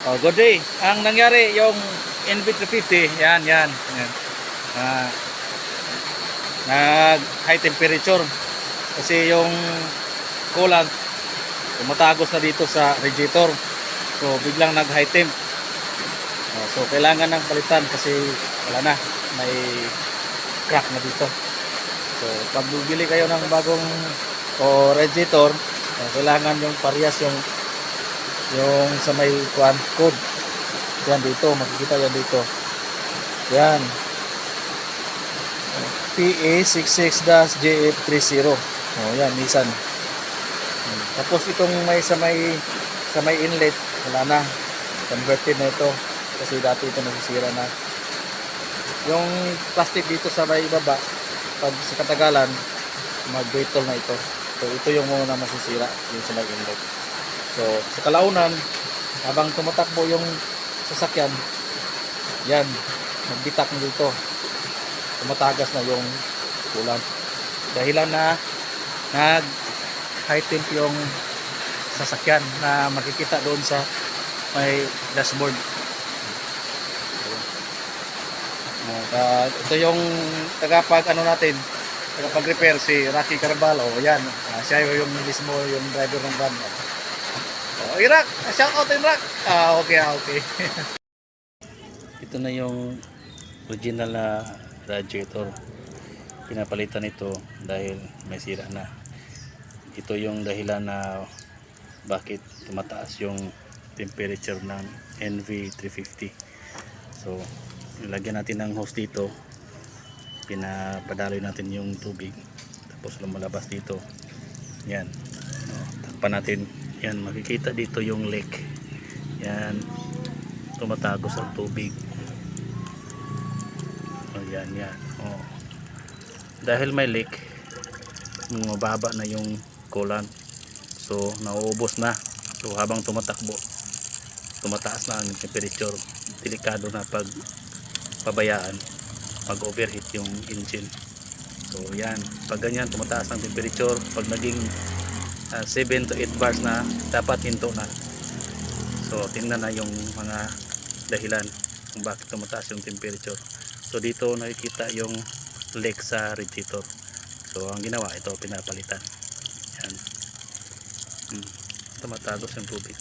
Oh, good day. Ang nangyari yung NV350, yan. Ah, nag high temperature kasi yung coolant tumatagos na dito sa radiator. So biglang nag high temp. So kailangan ng palitan kasi wala na, may crack na dito. So pag bibili kayo ng bagong radiator, kailangan yung parehas yung sa may code. Yan dito, makikita yan dito. Yan. PA66-JF30. Oh, yan, Nissan. Tapos itong may sa may inlet, wala na. Converted na ito kasi dati ito nasisira na. Yung plastic dito sa may baba, pag sa katagalan, mag-brittle na ito. So ito yung muna masisira, yung sa may inlet. So, sa kalaunan, habang tumatakbo yung sasakyan, yan, magbitak na dito. Tumatagas na yung coolant. Dahilan na nag-high temp yung sasakyan na makikita doon sa may dashboard. Ito yung tagapag-repair si Rocky Carvalho. Yan, siya yung mismo yung driver ng van. Irak, shout out Irak. Okay. Ito na yung original na radiator. Pinapalitan ito dahil may sira na. Ito yung dahilan na bakit tumataas yung temperature ng NV350. So, nilagyan natin ng hose dito. Pinapadaloy natin yung tubig. Tapos lumalabas dito. Yan. Takpan natin. Yan, makikita dito yung leak. Yan, tumatagos ang tubig. Yan. Dahil may leak, mababa na yung coolant. So, nauubos na. So, habang tumatakbo, tumataas na ang temperature. Delikado na pag pabayaan, pag overheat yung engine. So, yan. Pag ganyan, tumataas ang temperature. Pag naging 7 to 8 bars na, dapat hinto na. So tingnan na yung mga dahilan kung bakit tumataas yung temperature. So dito nakikita yung leak sa radiator. So ang ginawa, ito pinapalitan. Yan. Tumatagos yung tubig.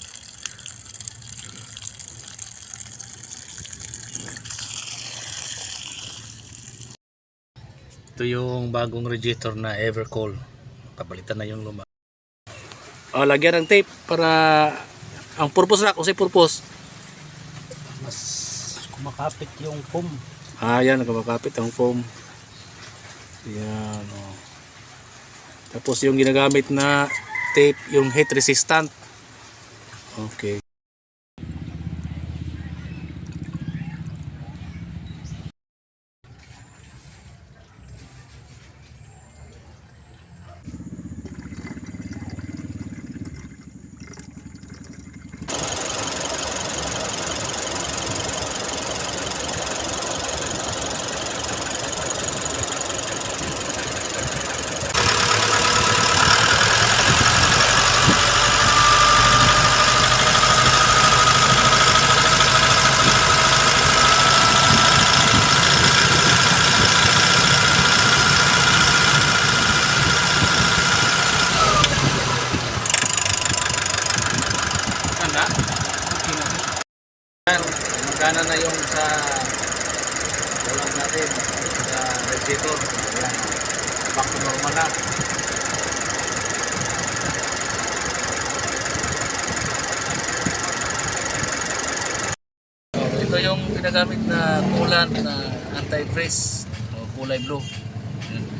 Ito yung bagong radiator na Evercool. Papalitan na yung luma. Lagyan ng tape para ang purpose na, kasi purpose mas kumakapit yung foam. Yan, kumakapit ang foam. Yan, Tapos yung ginagamit na tape, yung heat resistant. Okay. Magana na yung sa ulang natin sa radiator. Ayan. Back to normal na. Ito yung ginagamit na coolant na anti-freeze o kulay blue. Ayan.